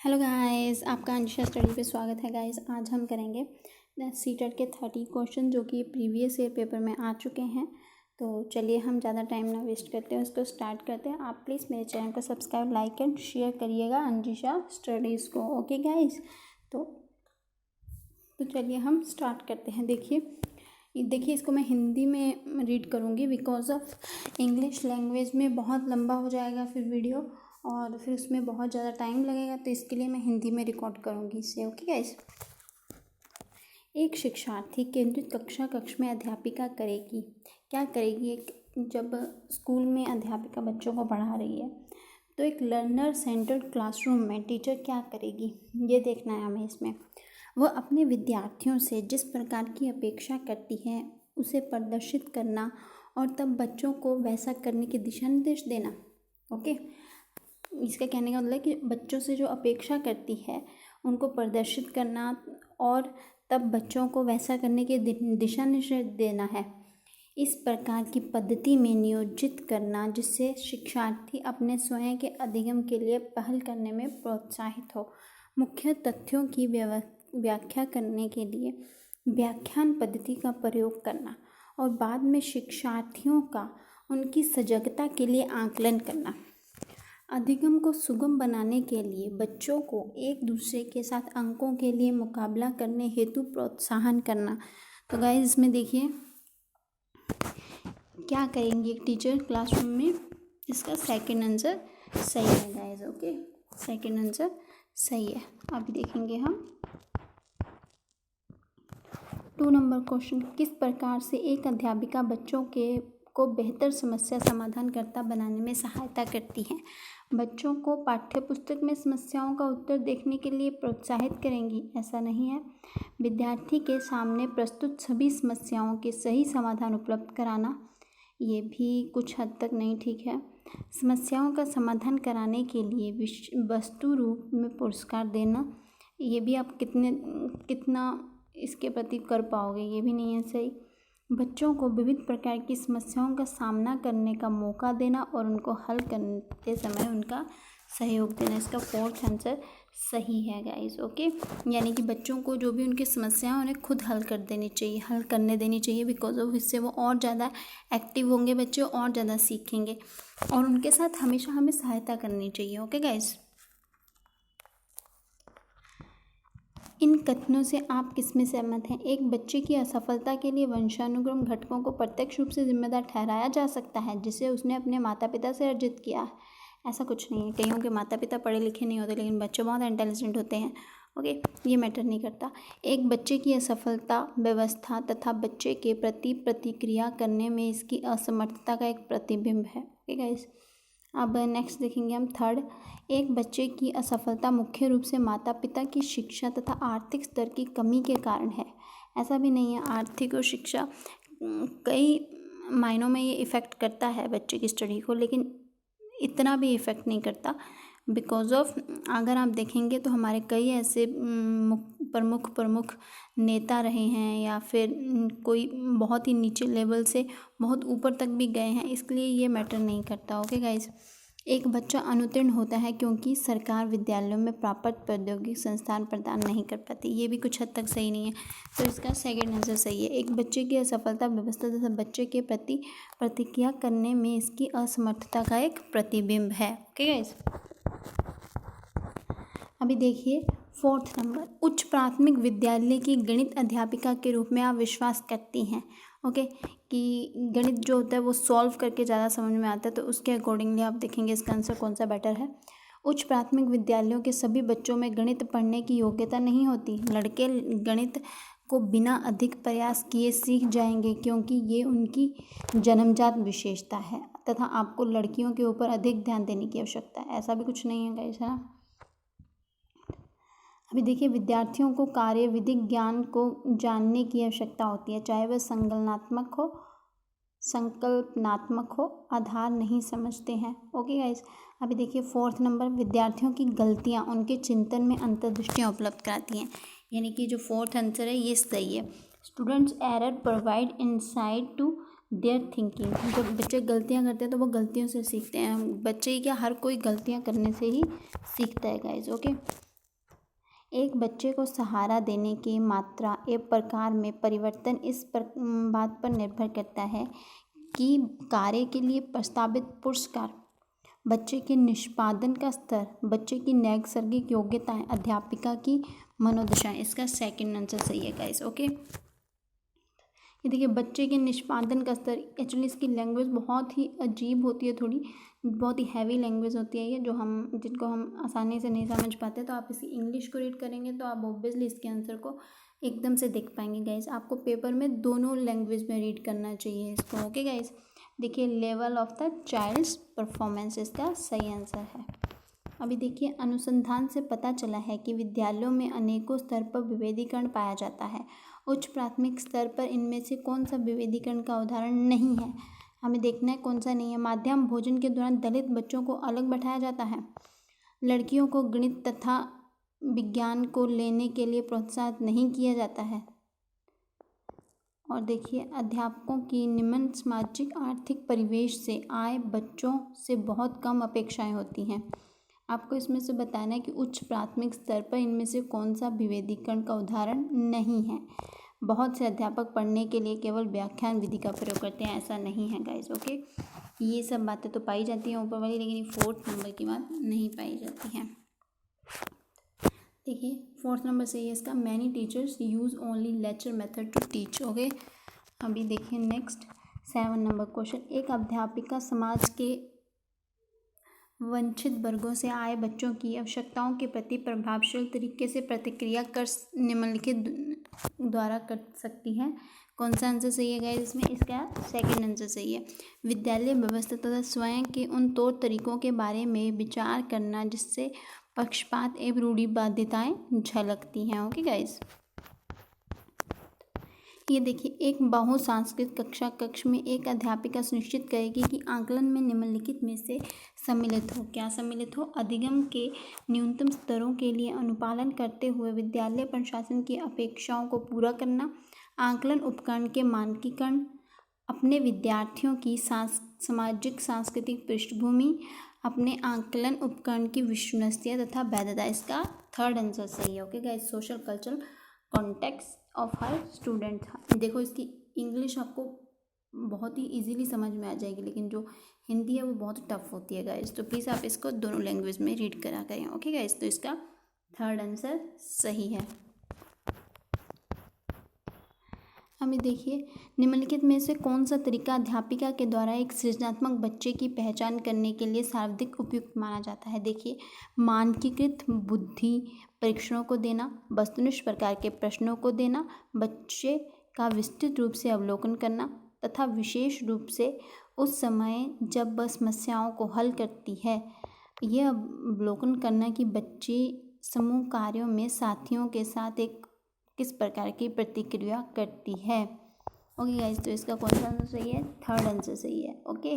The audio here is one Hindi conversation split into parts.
हेलो गाइस, आपका अंशिका स्टडी पे स्वागत है गाइस। आज हम करेंगे सीटेट के 30 क्वेश्चन जो कि प्रीवियस ईयर पेपर में आ चुके हैं। तो चलिए हम ज़्यादा टाइम ना वेस्ट करते हैं, उसको स्टार्ट करते हैं। आप प्लीज़ मेरे चैनल को सब्सक्राइब, लाइक एंड शेयर करिएगा अंशिका स्टडीज़ को। ओके गाइस, तो चलिए हम स्टार्ट करते हैं। देखिए इसको मैं हिंदी में रीड करूँगी बिकॉज ऑफ इंग्लिश लैंग्वेज में बहुत लंबा हो जाएगा फिर वीडियो, और फिर उसमें बहुत ज़्यादा टाइम लगेगा, तो इसके लिए मैं हिंदी में रिकॉर्ड करूँगी इसे। Okay guys. एक शिक्षार्थी केंद्रित कक्ष में अध्यापिका क्या करेगी? जब स्कूल में अध्यापिका बच्चों को पढ़ा रही है तो एक लर्नर सेंटर्ड क्लासरूम में टीचर क्या करेगी, ये देखना है हमें इसमें। वह अपने विद्यार्थियों से जिस प्रकार की अपेक्षा करती है उसे प्रदर्शित करना और तब बच्चों को वैसा करने के दिशा निर्देश देना। ओके, इसका कहने का मतलब है कि बच्चों से जो अपेक्षा करती है उनको प्रदर्शित करना और तब बच्चों को वैसा करने के दिशा निर्देश देना है। इस प्रकार की पद्धति में नियोजित करना जिससे शिक्षार्थी अपने स्वयं के अधिगम के लिए पहल करने में प्रोत्साहित हो। मुख्य तथ्यों की व्याख्या करने के लिए व्याख्यान पद्धति का प्रयोग करना और बाद में शिक्षार्थियों का उनकी सजगता के लिए आकलन करना। अधिगम को सुगम बनाने के लिए बच्चों को एक दूसरे के साथ अंकों के लिए मुकाबला करने हेतु प्रोत्साहन करना। तो गाइस इसमें देखिए क्या करेंगे एक टीचर क्लासरूम में, इसका सेकंड आंसर सही है गाइस। ओके, सेकंड आंसर सही है। अभी देखेंगे हम 2 नंबर क्वेश्चन। किस प्रकार से एक अध्यापिका बच्चों को बेहतर समस्या समाधानकर्ता बनाने में सहायता करती है? बच्चों को पाठ्यपुस्तक में समस्याओं का उत्तर देखने के लिए प्रोत्साहित करेंगी? ऐसा नहीं है। विद्यार्थी के सामने प्रस्तुत सभी समस्याओं के सही समाधान उपलब्ध कराना, ये भी कुछ हद तक नहीं ठीक है। समस्याओं का समाधान कराने के लिए वस्तु रूप में पुरस्कार देना, ये भी आप कितना इसके प्रति कर पाओगे, ये भी नहीं है सही। बच्चों को विविध प्रकार की समस्याओं का सामना करने का मौका देना और उनको हल करते समय उनका सहयोग देना, इसका फोर्थ आंसर सही है गाइस। ओके, यानी कि बच्चों को जो भी उनकी समस्याएं उन्हें खुद हल करने देनी चाहिए बिकॉज ऑफ इससे वो और ज़्यादा एक्टिव होंगे, बच्चे और ज़्यादा सीखेंगे और उनके साथ हमेशा हमें सहायता करनी चाहिए। ओके गाइस, इन कथनों से आप किसमें सहमत हैं? एक बच्चे की असफलता के लिए वंशानुक्रम घटकों को प्रत्यक्ष रूप से जिम्मेदार ठहराया जा सकता है जिसे उसने अपने माता पिता से अर्जित किया है। ऐसा कुछ नहीं है। कईयों के माता पिता पढ़े लिखे नहीं होते लेकिन बच्चे बहुत इंटेलिजेंट होते हैं। ओके, ये मैटर नहीं करता। एक बच्चे की असफलता व्यवस्था तथा बच्चे के प्रति प्रतिक्रिया करने में इसकी असमर्थता का एक प्रतिबिंब है। ओके गाइस, अब नेक्स्ट देखेंगे हम थर्ड। एक बच्चे की असफलता मुख्य रूप से माता पिता की शिक्षा तथा आर्थिक स्तर की कमी के कारण है? ऐसा भी नहीं है। आर्थिक और शिक्षा कई मायनों में ये इफ़ेक्ट करता है बच्चे की स्टडी को, लेकिन इतना भी इफ़ेक्ट नहीं करता बिकॉज ऑफ अगर आप देखेंगे तो हमारे कई ऐसे प्रमुख नेता रहे हैं या फिर कोई बहुत ही नीचे लेवल से बहुत ऊपर तक भी गए हैं, इसलिए ये मैटर नहीं करता। ओके गाइस, एक बच्चा अनुत्तीर्ण होता है क्योंकि सरकार विद्यालयों में प्राप्त प्रौद्योगिक संस्थान प्रदान नहीं कर पाती, ये भी कुछ हद तक सही नहीं है। तो इसका सेकंड आंसर सही है। एक बच्चे की असफलता व्यवस्था तथा बच्चे के प्रति प्रतिक्रिया करने में इसकी असमर्थता का एक प्रतिबिंब है। ओके गाइस, अभी देखिए 4th नंबर। उच्च प्राथमिक विद्यालय की गणित अध्यापिका के रूप में आप विश्वास करती हैं? ओके, कि गणित जो होता है वो सॉल्व करके ज़्यादा समझ में आता है, तो उसके अकॉर्डिंगली आप देखेंगे इसका आंसर कौन सा बेटर है। उच्च प्राथमिक विद्यालयों के सभी बच्चों में गणित पढ़ने की योग्यता नहीं होती। लड़के गणित को बिना अधिक प्रयास किए सीख जाएंगे क्योंकि ये उनकी जन्मजात विशेषता है तथा आपको लड़कियों के ऊपर अधिक ध्यान देने की आवश्यकता है। ऐसा भी कुछ नहीं है गाइस, है ना। अभी देखिए विद्यार्थियों को कार्य विधिक ज्ञान को जानने की आवश्यकता होती है, चाहे वह संकल्पनात्मक हो, आधार नहीं समझते हैं। ओके गाइस, अभी देखिए 4th नंबर। विद्यार्थियों की गलतियां उनके चिंतन में अंतर्दृष्टियां उपलब्ध कराती हैं, यानी कि जो 4th आंसर है ये सही है। Students error provide insight to their thinking. जब बच्चे गलतियां करते हैं तो वो गलतियों से सीखते हैं। बच्चे ही क्या, हर कोई गलतियां करने से ही सीखता है गाइस। ओके, एक बच्चे को सहारा देने की मात्रा एवं प्रकार में परिवर्तन इस बात पर निर्भर करता है कि कार्य के लिए प्रस्तावित पुरस्कार, बच्चे के निष्पादन का स्तर, बच्चे की नैसर्गिक योग्यताएं, अध्यापिका की मनोदशा। इसका सेकंड आंसर सही है गाइस। ओके, ये देखिए बच्चे के निष्पादन का स्तर। एक्चुअली इसकी लैंग्वेज बहुत ही अजीब होती है, थोड़ी बहुत ही हैवी लैंग्वेज होती है ये, जिनको हम आसानी से नहीं समझ पाते। तो आप इसकी इंग्लिश को रीड करेंगे तो आप ऑब्वियसली इसके आंसर को एकदम से देख पाएंगे गाइस। आपको पेपर में दोनों लैंग्वेज में रीड करना चाहिए इसको। ओके गाइस, देखिए level of the child's performance इसका सही आंसर है। अभी देखिए अनुसंधान से पता चला है कि विद्यालयों में अनेकों स्तर पर विभेदीकरण पाया जाता है। उच्च प्राथमिक स्तर पर इनमें से कौन सा विभेदीकरण का उदाहरण नहीं है? हमें देखना है कौन सा नहीं है। माध्याह्न भोजन के दौरान दलित बच्चों को अलग बैठाया जाता है। लड़कियों को गणित तथा विज्ञान को लेने के लिए प्रोत्साहित नहीं किया जाता है। और देखिए अध्यापकों की निम्न सामाजिक आर्थिक परिवेश से आए बच्चों से बहुत कम अपेक्षाएं होती हैं। आपको इसमें से बताना है कि उच्च प्राथमिक स्तर पर इनमें से कौन सा विभेदीकरण का उदाहरण नहीं है। बहुत से अध्यापक पढ़ने के लिए केवल व्याख्यान विधि का प्रयोग करते हैं, ऐसा नहीं है गाइस। ओके, ये सब बातें तो पाई जाती हैं ऊपर वाली, लेकिन 4th नंबर की बात नहीं पाई जाती है। देखिए 4th नंबर से ये इसका many teachers use only lecture method to teach. Okay, अभी देखिए नेक्स्ट 7 नंबर क्वेश्चन। एक अध्यापिका समाज के वंचित वर्गों से आए बच्चों की आवश्यकताओं के प्रति प्रभावशील तरीके से प्रतिक्रिया कर निम्नलिखित द्वारा कर सकती है। कौन सा आंसर सही है गाइस इसमें? इसका सेकंड आंसर सही है। विद्यालय व्यवस्था तथा स्वयं के उन तौर तरीकों के बारे में विचार करना जिससे पक्षपात एवं रूढ़िवादिताएं झलकती हैं। ओके गाइस, ये देखिए एक बहुसांस्कृतिक कक्षा कक्ष में एक अध्यापिका सुनिश्चित करेगी कि आकलन में निम्नलिखित में से सम्मिलित हो। क्या सम्मिलित हो? अधिगम के न्यूनतम स्तरों के लिए अनुपालन करते हुए विद्यालय प्रशासन की अपेक्षाओं को पूरा करना, आकलन उपकरण के मानकीकरण, अपने विद्यार्थियों की सामाजिक सांस्कृतिक पृष्ठभूमि, अपने आकलन उपकरण की विश्वसनीयता तथा वैधता। इसका थर्ड आंसर सही है। Okay guys, social cultural context of her student. देखो इसकी इंग्लिश आपको बहुत ही इजीली समझ में आ जाएगी, लेकिन जो हिंदी है वो बहुत टफ होती है गाइस। तो प्लीज़ आप इसको दोनों लैंग्वेज में रीड करा करें। ओके गाइस, तो इसका थर्ड आंसर सही है। अभी देखिए निम्नलिखित में से कौन सा तरीका अध्यापिका के द्वारा एक सृजनात्मक बच्चे की पहचान करने के लिए सर्वाधिक उपयुक्त माना जाता है? देखिए मानकीकृत बुद्धि परीक्षणों को देना, वस्तुनिष्ठ प्रकार के प्रश्नों को देना, बच्चे का विस्तृत रूप से अवलोकन करना तथा विशेष रूप से उस समय जब वह समस्याओं को हल करती है यह अवलोकन करना कि बच्चे समूह कार्यों में साथियों के साथ एक किस प्रकार की प्रतिक्रिया करती है। ओके गाइस, तो इसका कौन सा आंसर सही है? थर्ड आंसर सही है। ओके,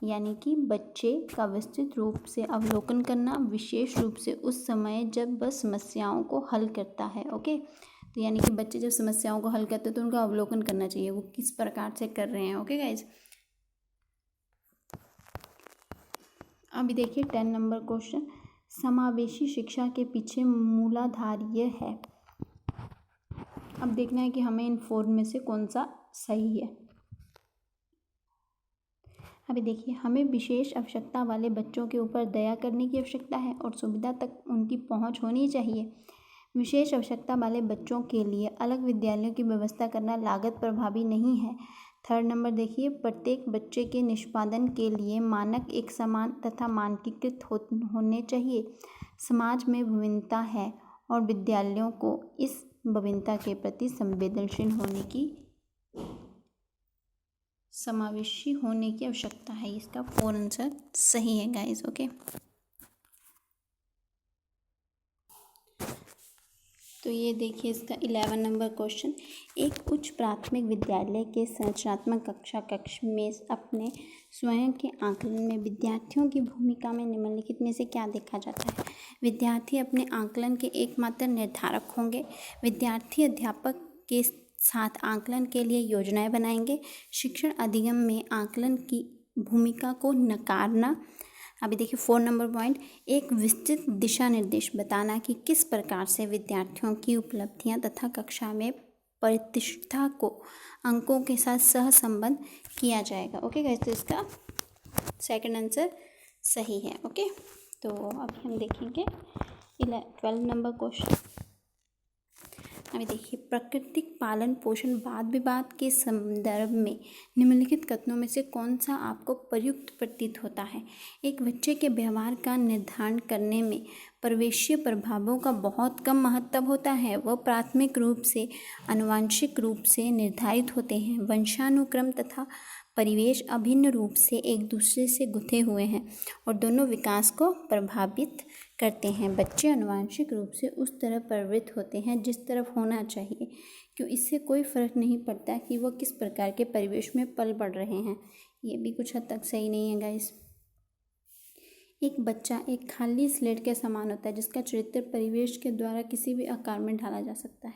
यानी कि बच्चे का विस्तृत रूप से अवलोकन करना, विशेष रूप से उस समय जब वह समस्याओं को हल करता है। ओके, तो यानी कि बच्चे जब समस्याओं को हल करते हैं तो उनका अवलोकन करना चाहिए, वो किस प्रकार से कर रहे हैं। ओके गाइस, अभी देखिए 10 नंबर क्वेश्चन। समावेशी शिक्षा के पीछे मूलाधार ये है। अब देखना है कि हमें इन 4 में से कौन सा सही है। अभी देखिए हमें विशेष आवश्यकता वाले बच्चों के ऊपर दया करने की आवश्यकता है और सुविधा तक उनकी पहुंच होनी चाहिए। विशेष आवश्यकता वाले बच्चों के लिए अलग विद्यालयों की व्यवस्था करना लागत प्रभावी नहीं है। थर्ड नंबर देखिए प्रत्येक बच्चे के निष्पादन के लिए मानक एक समान तथा मानकीकृत होने चाहिए। समाज में विभिन्नता है और विद्यालयों को इस विभिन्नता के प्रति संवेदनशील होने की समावेशी होने की आवश्यकता है। इसका 4 आंसर सही है गाइस। ओके, तो ये देखिए इसका 11 नंबर क्वेश्चन। एक उच्च प्राथमिक विद्यालय के संरचनात्मक कक्षा कक्ष में अपने स्वयं के आकलन में विद्यार्थियों की भूमिका में निम्नलिखित में से क्या देखा जाता है? विद्यार्थी अपने आकलन के एकमात्र निर्धारक होंगे। विद्यार्थी अध्यापक के साथ आकलन के लिए योजनाएं बनाएंगे। शिक्षण अधिगम में आकलन की भूमिका को नकारना। अभी देखिए 4 नंबर पॉइंट, एक विस्तृत दिशा निर्देश बताना कि किस प्रकार से विद्यार्थियों की उपलब्धियां तथा कक्षा में प्रतिष्ठा को अंकों के साथ सहसंबद्ध किया जाएगा। ओके गाइस, तो इसका सेकंड आंसर सही है। ओके, तो अभी हम देखेंगे 12 नंबर क्वेश्चन। अभी देखिए, प्राकृतिक पालन पोषण वाद विवाद के संदर्भ में निम्नलिखित कथनों में से कौन सा आपको प्रयुक्त प्रतीत होता है। एक बच्चे के व्यवहार का निर्धारण करने में परिवेशीय प्रभावों का बहुत कम महत्व होता है। वह प्राथमिक रूप से आनुवंशिक रूप से निर्धारित होते हैं। वंशानुक्रम तथा परिवेश अभिन्न रूप से एक दूसरे से गुथे हुए हैं और दोनों विकास को प्रभावित करते हैं। बच्चे आनुवंशिक रूप से उस तरह प्रवृत्त होते हैं जिस तरफ होना चाहिए, क्यों इससे कोई फर्क नहीं पड़ता कि वह किस प्रकार के परिवेश में पल बढ़ रहे हैं। ये भी कुछ हद तक सही नहीं है गाइस। एक बच्चा एक खाली स्लेट के समान होता है जिसका चरित्र परिवेश के द्वारा किसी भी आकार में ढाला जा सकता है।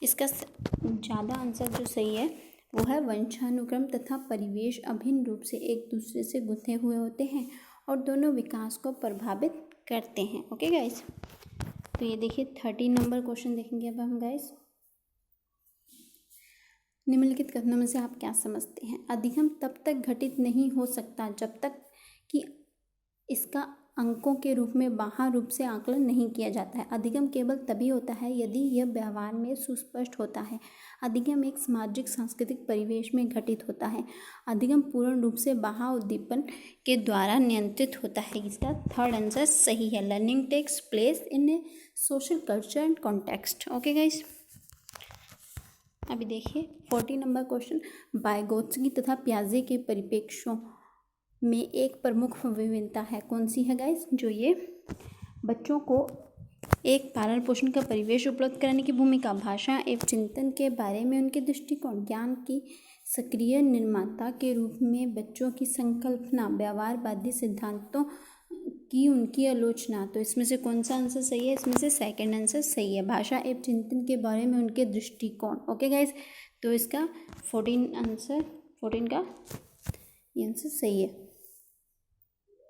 इसका ज़्यादा आंसर जो सही है वो है वंशानुक्रम तथा परिवेश अभिन्न रूप से एक दूसरे से गुथे हुए होते हैं और दोनों विकास को प्रभावित करते हैं। ओके गाइस, तो ये देखिए 13 नंबर क्वेश्चन देखेंगे अब हम गाइस। निम्नलिखित कथनों में से आप क्या समझते हैं। अधिगम तब तक घटित नहीं हो सकता जब तक कि इसका अंकों के रूप में बाह्य रूप से आकलन नहीं किया जाता है। अधिगम केवल तभी होता है यदि यह व्यवहार में सुस्पष्ट होता है। अधिगम एक सामाजिक सांस्कृतिक परिवेश में घटित होता है। अधिगम पूर्ण रूप से बाह्य उद्दीपन के द्वारा नियंत्रित होता है। इसका थर्ड आंसर सही है। Learning takes place in a social culture and context. Okay guys, अभी देखिए 14 नंबर क्वेश्चन। वाइगोत्स्की तथा पियाजे के परिप्रेक्ष्यों में एक प्रमुख विभिन्नता है, कौन सी है गाइस। जो ये बच्चों को एक पालन पोषण का परिवेश उपलब्ध कराने की भूमिका, भाषा एवं चिंतन के बारे में उनके दृष्टिकोण, ज्ञान की सक्रिय निर्माता के रूप में बच्चों की संकल्पना, व्यवहारवादी सिद्धांतों की उनकी आलोचना। तो इसमें से कौन सा आंसर सही है। इसमें से सेकंड आंसर सही है, भाषा एवं चिंतन के बारे में उनके दृष्टिकोण। ओके गाइस, तो इसका 14 का ये आंसर सही है।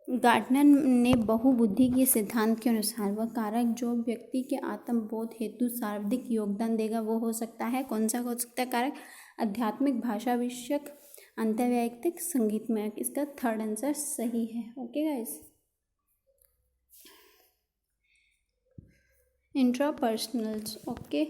गार्डनर ने बहुबुद्धि के सिद्धांत के अनुसार वह कारक जो व्यक्ति के आत्मबोध हेतु सर्वाधिक योगदान देगा वो हो सकता है, कौन सा हो सकता है कारक। आध्यात्मिक, भाषा विषयक, अंतर्वैयक्तिक, संगीतमय। इसका थर्ड आंसर सही है। Okay guys, इंट्रापर्सनल्स। ओके,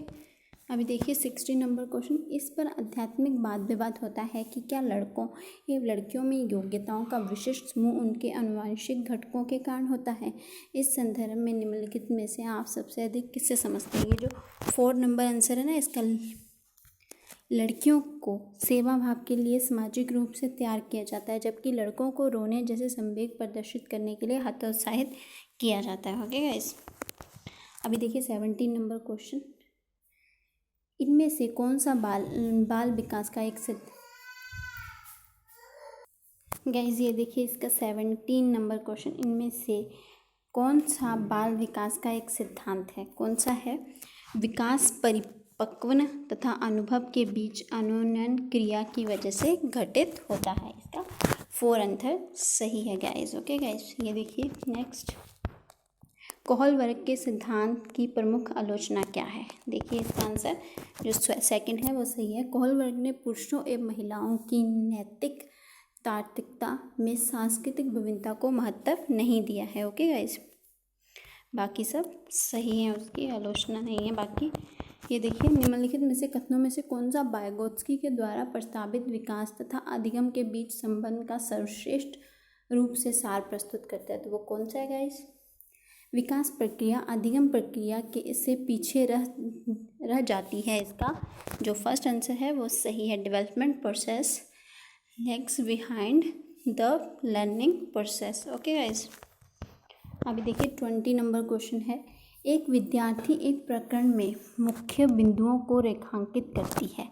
अभी देखिए 16 नंबर क्वेश्चन। इस पर आध्यात्मिक वाद विवाद होता है कि क्या लड़कों एवं लड़कियों में योग्यताओं का विशिष्ट समूह उनके आनुवंशिक घटकों के कारण होता है। इस संदर्भ में निम्नलिखित में से आप सबसे अधिक किससे समझते हैं। ये जो 4 नंबर आंसर है ना, इसका लड़कियों को सेवा भाव के लिए सामाजिक रूप से तैयार किया जाता है, जबकि लड़कों को रोने जैसे संवेग प्रदर्शित करने के लिए हतोत्साहित किया जाता है। ओके गाइस, अभी देखिए 17 नंबर क्वेश्चन। इनमें से कौन सा बाल विकास का एक सिद्ध। गाइस ये देखिए इसका 17 नंबर क्वेश्चन। इनमें से कौन सा बाल विकास का एक सिद्धांत है, कौन सा है। विकास परिपक्वन तथा अनुभव के बीच अनुनयन क्रिया की वजह से घटित होता है। इसका 4 आंसर सही है गाइस। ओके गाइस, ये देखिए नेक्स्ट। कोहल वर्ग के सिद्धांत की प्रमुख आलोचना क्या है। देखिए इसका आंसर जो सेकंड है वो सही है। कोहल वर्ग ने पुरुषों एवं महिलाओं की नैतिक तार्किकता में सांस्कृतिक विभिन्नता को महत्व नहीं दिया है। ओके गाइस, बाकी सब सही है, उसकी आलोचना नहीं है बाकी। ये देखिए निम्नलिखित में से कथनों में से कौन सा वाइगोत्स्की के द्वारा प्रस्तावित विकास तथा अधिगम के बीच संबंध का सर्वश्रेष्ठ रूप से सार प्रस्तुत करता है। तो वो कौन सा है गाइस। विकास प्रक्रिया अधिगम प्रक्रिया के इससे पीछे रह जाती है। इसका जो फर्स्ट आंसर है वो सही है। Development process lags behind the learning process. Okay guys, अभी देखिए 20 नंबर क्वेश्चन है। एक विद्यार्थी एक प्रकरण में मुख्य बिंदुओं को रेखांकित करती है,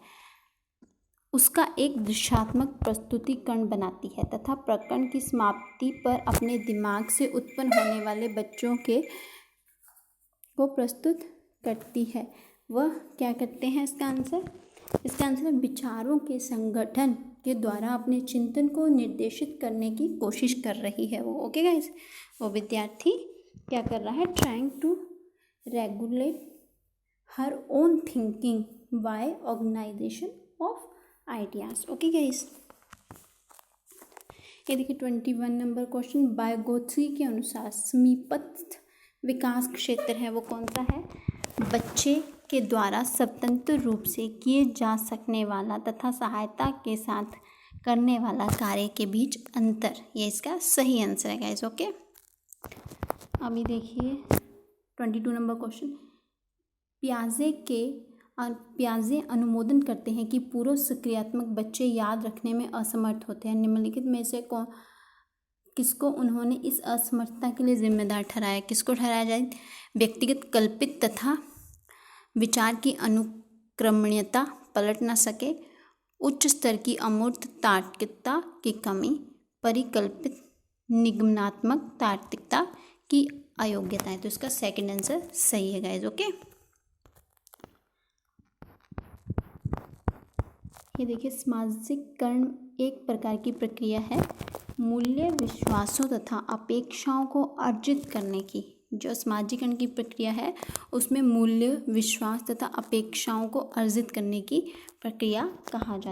उसका एक दृश्यात्मक प्रस्तुतिकरण बनाती है तथा प्रकरण की समाप्ति पर अपने दिमाग से उत्पन्न होने वाले बच्चों को प्रस्तुत करती है। वह क्या करते हैं। इसका आंसर इसका आंसर है विचारों के संगठन के द्वारा अपने चिंतन को निर्देशित करने की कोशिश कर रही है वो। ओके गाइस, वो विद्यार्थी क्या कर रहा है, trying to regulate her own thinking by organisation of ideas. Okay guys, ये देखिए 21 नंबर क्वेश्चन, बायोगोत्स्की के अनुसार समीपस्थ विकास क्षेत्र है वो कौन सा है, बच्चे के द्वारा स्वतंत्र रूप से किए जा सकने वाला तथा सहायता के साथ करने वाला कार्य के बीच अंतर, ये इसका सही आंसर है गाइस। ओके, अभी देखिए 22 नंबर क्वेश्चन, पियाजे अनुमोदन करते हैं कि पूर्व सक्रियात्मक बच्चे याद रखने में असमर्थ होते हैं। निम्नलिखित में से किसको उन्होंने इस असमर्थता के लिए जिम्मेदार ठहराया, किसको ठहराया जाए, व्यक्तिगत कल्पित तथा विचार की अनुक्रमणीयता पलट न सके, उच्च स्तर की अमूर्त तार्किकता की कमी, परिकल्पित निगमनात्मक तार्किकता की अयोग्यता है। तो इसका सेकंड आंसर सही है गाइस। ओके, ये देखिए सामाजिकरण एक प्रकार की प्रक्रिया है मूल्य विश्वासों तथा अपेक्षाओं को अर्जित करने की। जो सामाजिकरण की प्रक्रिया है उसमें मूल्य विश्वास तथा अपेक्षाओं को अर्जित करने की प्रक्रिया कहा जाता है।